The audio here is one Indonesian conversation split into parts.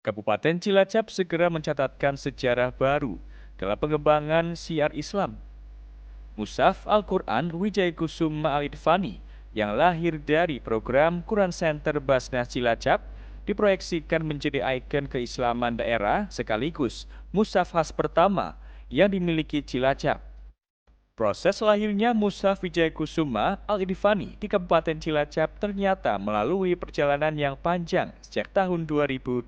Kabupaten Cilacap segera mencatatkan sejarah baru dalam pengembangan syiar Islam. Mushaf Al-Quran Wijaya Kusuma Al-Idfani yang lahir dari program Quran Center Basnas Cilacap diproyeksikan menjadi ikon keislaman daerah sekaligus mushaf khas pertama yang dimiliki Cilacap. Proses lahirnya Mushaf Wijaya Kusuma Al-Idfani di Kabupaten Cilacap ternyata melalui perjalanan yang panjang sejak tahun 2022.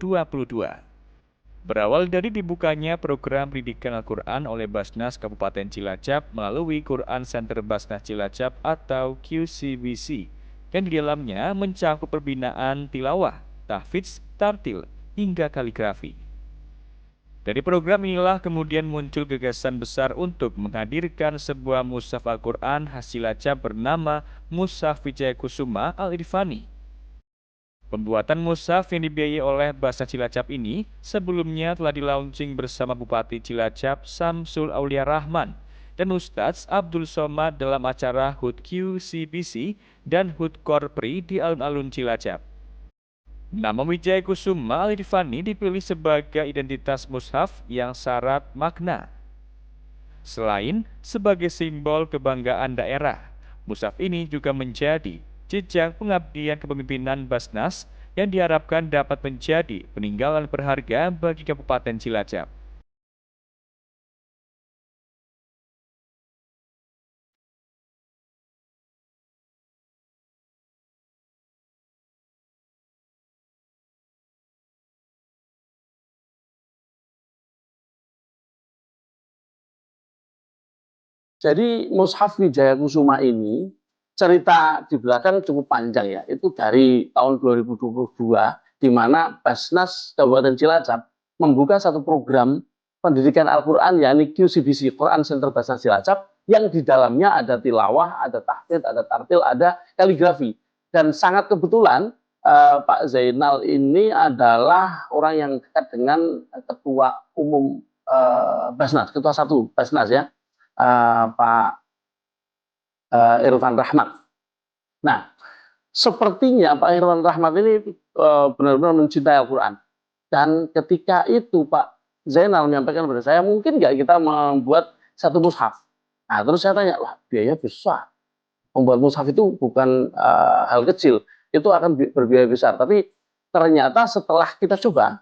Berawal dari dibukanya program pendidikan Al-Quran oleh Basnas Kabupaten Cilacap melalui Quran Center Basnas Cilacap atau QCBC, yang di dalamnya mencakup perbinaan tilawah, tahfidz, tartil, hingga kaligrafi. Dari program inilah kemudian muncul gagasan besar untuk menghadirkan sebuah mushaf Al-Quran khas Cilacap bernama Mushaf Wijaya Kusuma Al-Idfani. Pembuatan mushaf yang dibiayai oleh Basnas Cilacap ini sebelumnya telah dilaunching bersama Bupati Cilacap Samsul Aulia Rahman dan Ustadz Abdul Somad dalam acara HUT QCBC dan HUT Korpri di alun-alun Cilacap. Nama Wijaya Kusuma Al-Idfani dipilih sebagai identitas mushaf yang syarat makna. Selain sebagai simbol kebanggaan daerah, mushaf ini juga menjadi jejak pengabdian kepemimpinan Basnas yang diharapkan dapat menjadi peninggalan berharga bagi Kabupaten Cilacap. Jadi Mushaf Wijaya Kusuma ini cerita di belakang cukup panjang ya. Itu dari tahun 2022 di mana Basnas Kabupaten Cilacap membuka satu program pendidikan Al-Quran yakni QCBC Quran Center Basnas Cilacap yang di dalamnya ada tilawah, ada tahfidz, ada tartil, ada kaligrafi. Dan sangat kebetulan Pak Zainal ini adalah orang yang dekat dengan Ketua Umum Basnas, Ketua 1 Basnas ya. Pak Irfan Rahmat. Nah, sepertinya Pak Irfan Rahmat ini benar-benar mencintai Al-Quran. Dan ketika itu Pak Zainal menyampaikan kepada saya, mungkin nggak kita membuat satu mushaf. Nah, terus saya tanya, wah biaya besar. Membuat mushaf itu bukan hal kecil, itu akan berbiaya besar. Tapi ternyata setelah kita coba,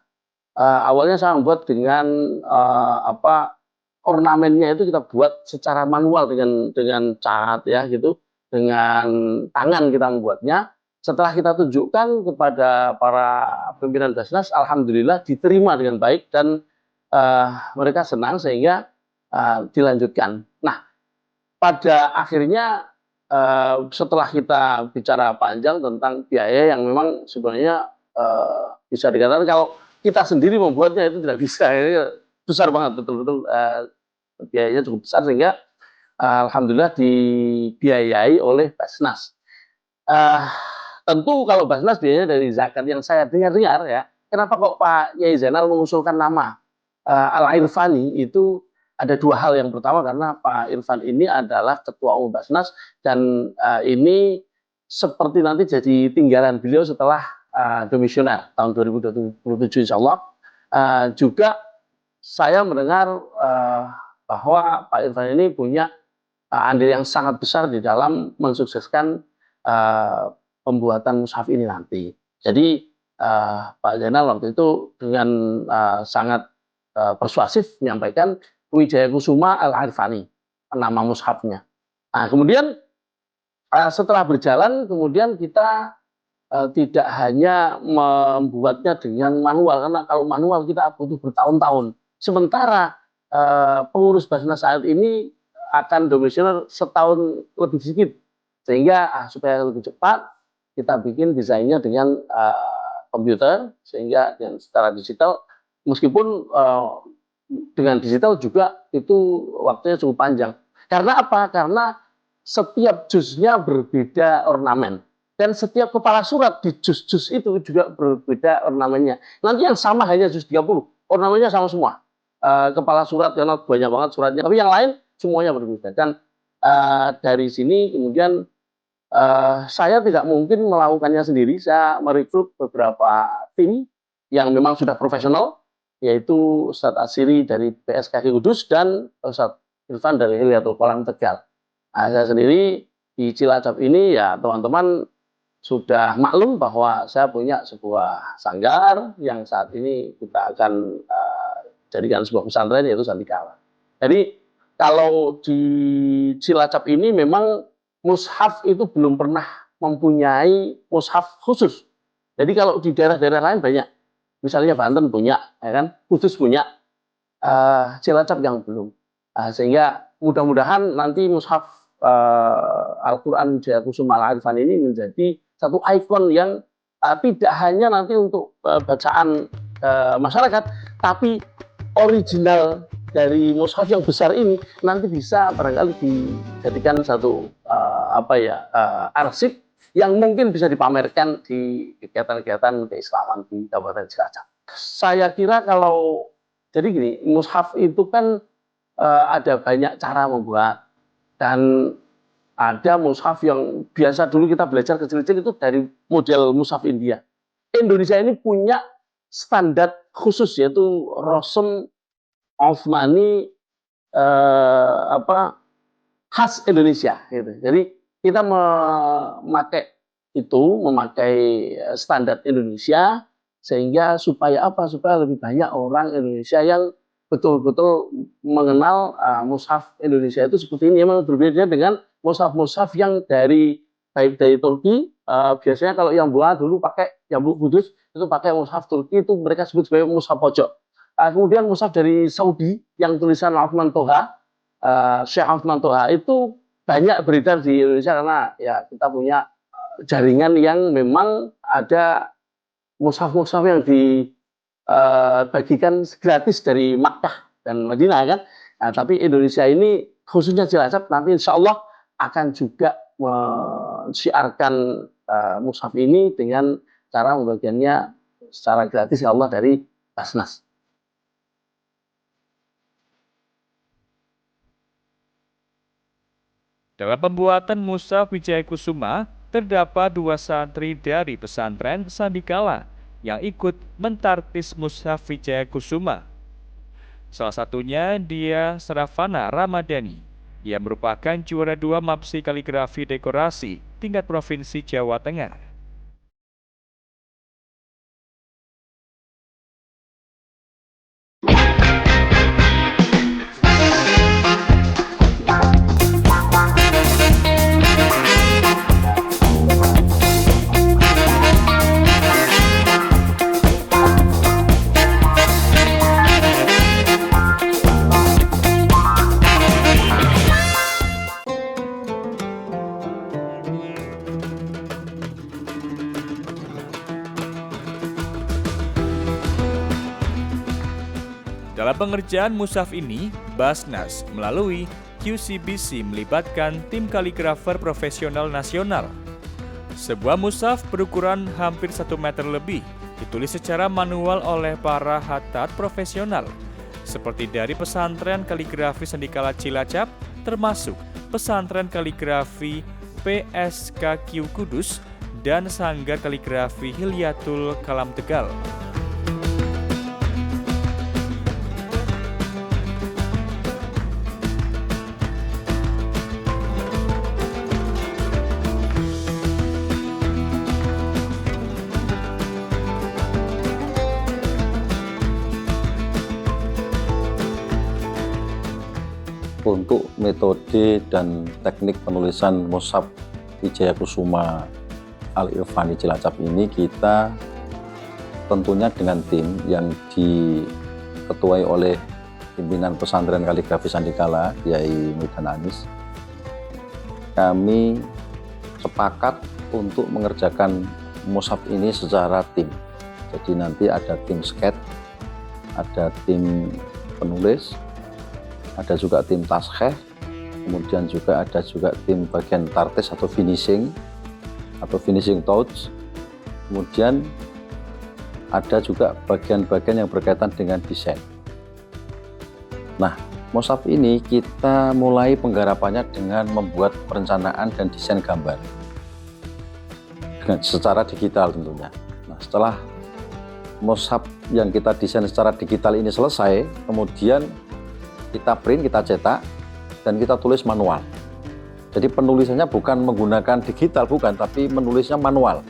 awalnya saya membuat dengan ornamennya itu kita buat secara manual dengan cat ya gitu, dengan tangan kita membuatnya. Setelah kita tunjukkan kepada para pimpinan Basnas, alhamdulillah diterima dengan baik dan mereka senang sehingga dilanjutkan. Nah, pada akhirnya setelah kita bicara panjang tentang biaya yang memang sebenarnya bisa dikatakan kalau kita sendiri membuatnya itu tidak bisa, besar banget betul-betul. Biayanya cukup besar sehingga alhamdulillah dibiayai oleh Basnas. Tentu kalau Basnas biayanya dari zakat yang saya dengar-dengar ya. Kenapa kok Pak Yai Zainal mengusulkan nama Al-Irfani itu ada dua hal. Yang pertama karena Pak Irfan ini adalah Ketua Umum Basnas dan ini seperti nanti jadi tinggalan beliau setelah demisioner tahun 2027 insya Allah. Juga saya mendengar bahwa Pak Irfan ini punya andil yang sangat besar di dalam mensukseskan pembuatan mushaf ini nanti. Jadi Pak Zainal waktu itu dengan sangat persuasif menyampaikan Wijaya Kusuma Al-Irfani, nama mushafnya. Nah, kemudian setelah berjalan, kemudian kita tidak hanya membuatnya dengan manual, karena kalau manual kita butuh bertahun-tahun. Sementara pengurus Basnas saat ini akan domisioner setahun lebih sedikit, sehingga supaya lebih cepat kita bikin desainnya dengan komputer, sehingga dengan secara digital, meskipun dengan digital juga itu waktunya cukup panjang. Karena apa? Karena setiap juznya berbeda ornamen. Dan setiap kepala surat di juz-juz itu juga berbeda ornamennya. Nanti yang sama hanya juz 30, ornamennya sama semua. Kepala surat karena banyak banget suratnya, tapi yang lain semuanya berbeda. Dan dari sini kemudian saya tidak mungkin melakukannya sendiri. Saya merekrut beberapa tim yang memang sudah profesional, yaitu Ustadz Asyiri dari PSKG Kudus dan Ustadz Irfan dari Hilyatul Qolam Tegal. Nah, saya sendiri di Cilacap ini ya teman-teman sudah maklum bahwa saya punya sebuah sanggar yang saat ini kita akan jadikan sebuah pesantren, yaitu Sandikala. Jadi kalau di Cilacap ini memang mushaf itu belum pernah mempunyai mushaf khusus. Jadi kalau di daerah-daerah lain banyak, misalnya Banten punya, ya kan, Kudus punya, Cilacap yang belum. Sehingga mudah-mudahan nanti mushaf Al-Quran Wijaya Kusuma Al-Arifan ini menjadi satu ikon yang tidak hanya nanti untuk bacaan masyarakat, tapi original dari mushaf yang besar ini nanti bisa barangkali dijadikan satu arsip yang mungkin bisa dipamerkan di kegiatan-kegiatan keislaman di Kabupaten Cilacap. Saya kira kalau jadi gini, mushaf itu kan ada banyak cara membuat, dan ada mushaf yang biasa dulu kita belajar kecil-kecil itu dari model mushaf India. Indonesia ini punya standar khusus, yaitu Rosem Osmani khas Indonesia gitu. Jadi kita memakai standar Indonesia sehingga supaya lebih banyak orang Indonesia yang betul-betul mengenal mushaf Indonesia itu seperti ini. Memang berbeda dengan mushaf-mushaf yang baik dari Turki. Biasanya kalau yang buah dulu pakai yang Kudus itu pakai mushaf Turki, itu mereka sebut sebagai mushaf pojok. Kemudian mushaf dari Saudi yang tulisan Uthman Toha, Syekh Uthman Toha, itu banyak beredar di Indonesia karena ya kita punya jaringan yang memang ada mushaf-mushaf yang dibagikan gratis dari Makkah dan Madinah kan. Nah, tapi Indonesia ini khususnya Cilacap nanti insya Allah akan juga mensiarkan mushaf ini dengan cara membagiannya secara gratis ya Allah dari Basnas. Dalam pembuatan mushaf Wijaya Kusuma, terdapat 2 santri dari pesantren Sandikala yang ikut mentartis mushaf Wijaya Kusuma. Salah satunya dia Sarafana Ramadhani, yang merupakan juara 2 MAPSI Kaligrafi Dekorasi tingkat Provinsi Jawa Tengah. Dalam pengerjaan mushaf ini, Basnas melalui QCBC melibatkan tim kaligrafer profesional nasional. Sebuah mushaf berukuran hampir 1 meter lebih ditulis secara manual oleh para khattat profesional, seperti dari pesantren kaligrafi Sandikala Cilacap, termasuk pesantren kaligrafi PSKQ Kudus dan sanggar kaligrafi Hilyatul Qolam Tegal. Untuk metode dan teknik penulisan mushaf Wijaya Kusuma Al-Irfani Cilacap ini, kita tentunya dengan tim yang diketuai oleh pimpinan pesantren kaligrafi Sandikala, Kiai Muhyiddin Anis. Kami sepakat untuk mengerjakan mushaf ini secara tim. Jadi nanti ada tim sketch, ada tim penulis, ada juga tim taskheh, kemudian juga ada tim bagian tartis atau finishing touch, kemudian ada juga bagian-bagian yang berkaitan dengan desain. Nah, mushaf ini kita mulai penggarapannya dengan membuat perencanaan dan desain gambar secara digital tentunya. Nah, setelah mushaf yang kita desain secara digital ini selesai, kemudian kita print, kita cetak, dan kita tulis manual. Jadi penulisannya bukan menggunakan digital, bukan, tapi menulisnya manual.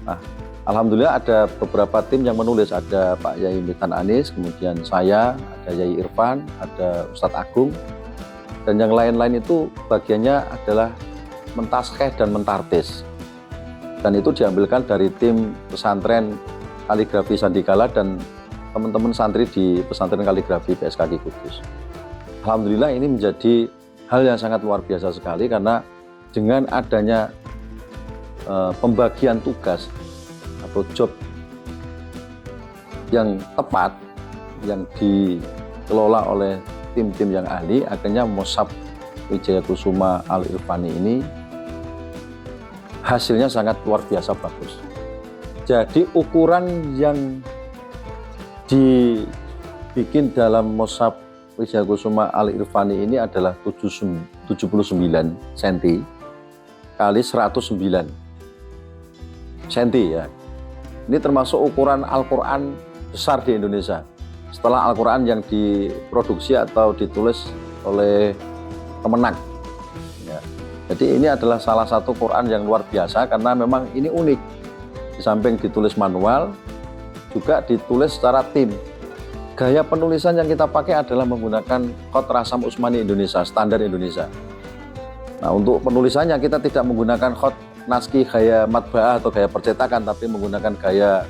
Nah, alhamdulillah ada beberapa tim yang menulis, ada Pak Yai Mitan Anis, kemudian saya, ada Yai Irfan, ada Ustadz Agung, dan yang lain-lain itu bagiannya adalah mentaskeh dan mentartis. Dan itu diambilkan dari tim pesantren Kaligrafi Sandikala dan teman-teman santri di pesantren kaligrafi PSKG Kudus. Alhamdulillah ini menjadi hal yang sangat luar biasa sekali karena dengan adanya pembagian tugas atau job yang tepat yang dikelola oleh tim-tim yang ahli, akhirnya Mushaf Wijaya Kusuma Al-Irfani ini hasilnya sangat luar biasa bagus. Jadi ukuran yang dibikin dalam Mushaf Wijaya Kusuma Al-Irfani ini adalah 79 cm kali 109 cm ya. Ini termasuk ukuran Al-Quran besar di Indonesia. Setelah Al-Quran yang diproduksi atau ditulis oleh Kemenak. Ya. Jadi ini adalah salah satu Quran yang luar biasa karena memang ini unik. Di samping ditulis manual, juga ditulis secara tim. Gaya penulisan yang kita pakai adalah menggunakan Khot Rasam Usmani Indonesia, standar Indonesia. Nah, untuk penulisannya kita tidak menggunakan Khot Naskhi gaya matbaah atau gaya percetakan, tapi menggunakan gaya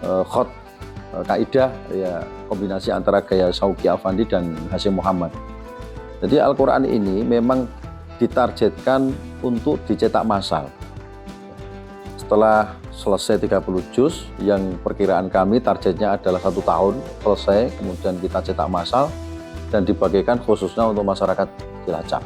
Khot kaidah, ya, kombinasi antara gaya Sauki Afandi dan Hasyim Muhammad. Jadi Al-Quran ini memang ditargetkan untuk dicetak massal. Setelah selesai 30 juz, yang perkiraan kami targetnya adalah 1 tahun selesai, kemudian kita cetak massal dan dibagikan khususnya untuk masyarakat Cilacap.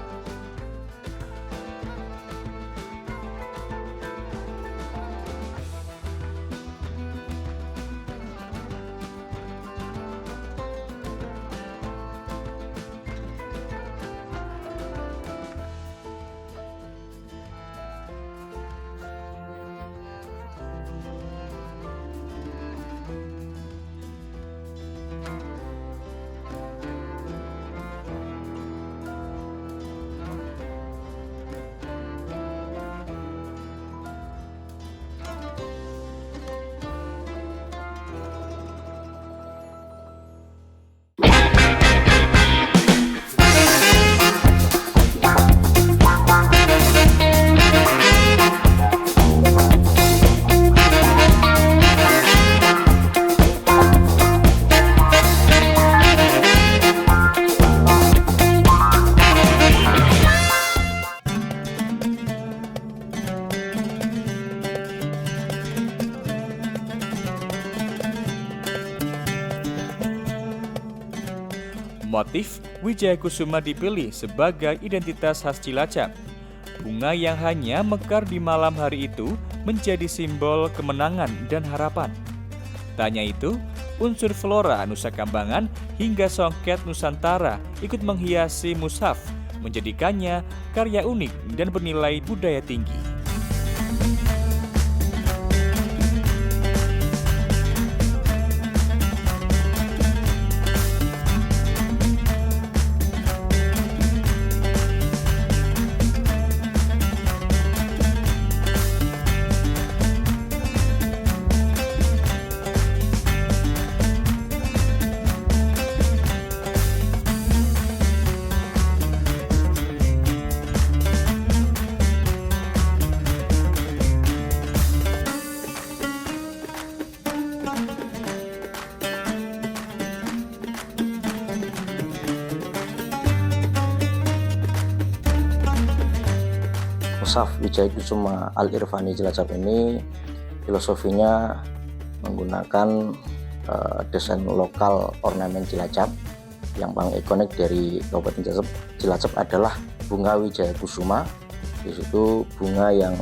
Motif Wijaya Kusuma dipilih sebagai identitas khas Cilacap. Bunga yang hanya mekar di malam hari itu menjadi simbol kemenangan dan harapan. Tak hanya itu, unsur flora Nusa Kambangan hingga songket Nusantara ikut menghiasi mushaf, menjadikannya karya unik dan bernilai budaya tinggi. Mushaf Wijaya Kusuma Al-Irfani Cilacap ini filosofinya menggunakan desain lokal ornamen Cilacap. Yang paling ikonik dari Kabupaten Cilacap adalah bunga Wijaya Kusuma. Di situ bunga yang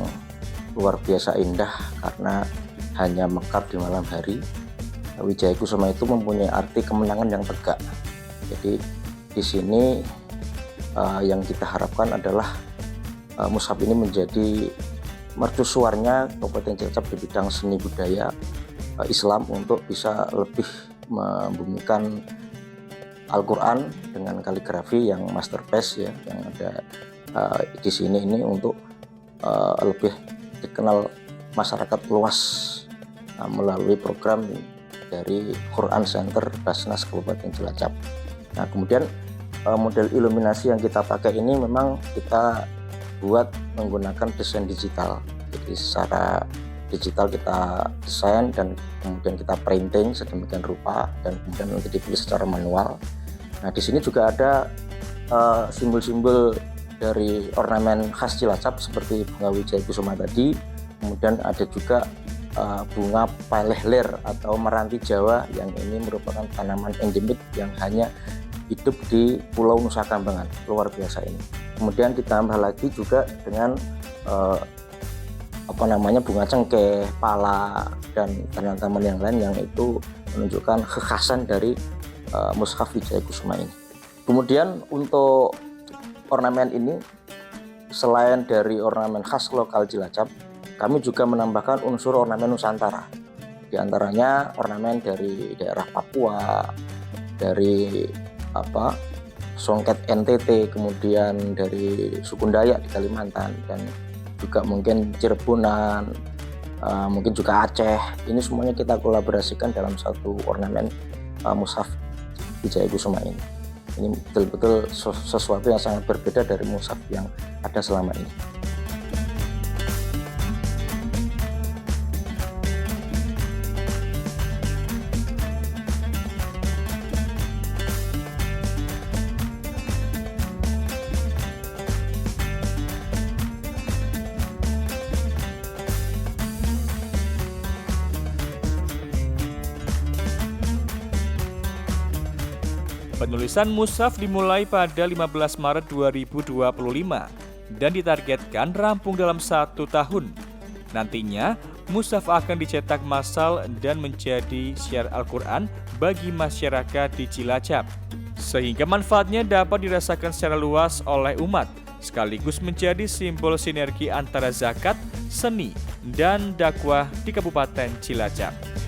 luar biasa indah karena hanya mekar di malam hari. Wijaya Kusuma itu mempunyai arti kemenangan yang tegak. Jadi di sini yang kita harapkan adalah mushaf ini menjadi mercusuarnya Kabupaten Cilacap di bidang seni budaya, Islam untuk bisa lebih membumikan Al-Quran dengan kaligrafi yang masterpiece ya, yang ada di sini ini untuk lebih dikenal masyarakat luas melalui program dari Quran Center Basnas Kabupaten Cilacap. Nah, kemudian model iluminasi yang kita pakai ini memang kita buat menggunakan desain digital. Jadi secara digital kita desain dan kemudian kita printing sedemikian rupa dan kemudian nanti dipilih secara manual. Nah, di sini juga ada simbol-simbol dari ornamen khas Cilacap seperti bunga wijaya kusuma tadi. Kemudian ada juga bunga palehler atau meranti Jawa yang ini merupakan tanaman endemik yang hanya hidup di Pulau Nusa Kambangan. Luar biasa ini. Kemudian ditambah lagi juga dengan bunga cengkeh, pala, dan tanaman yang lain yang itu menunjukkan kekhasan dari mushaf Wijaya Kusuma ini. Kemudian untuk ornamen ini, selain dari ornamen khas lokal Cilacap, kami juga menambahkan unsur ornamen Nusantara. Di antaranya ornamen dari daerah Papua, dari Songket NTT, kemudian dari suku Dayak di Kalimantan, dan juga mungkin Cirebonan, mungkin juga Aceh. Ini semuanya kita kolaborasikan dalam satu ornamen mushaf Wijaya Kusuma ini. Ini betul-betul sesuatu yang sangat berbeda dari mushaf yang ada selama ini. Penulisan mushaf dimulai pada 15 Maret 2025 dan ditargetkan rampung dalam 1 tahun. Nantinya, mushaf akan dicetak massal dan menjadi syiar Al-Quran bagi masyarakat di Cilacap, sehingga manfaatnya dapat dirasakan secara luas oleh umat, sekaligus menjadi simbol sinergi antara zakat, seni, dan dakwah di Kabupaten Cilacap.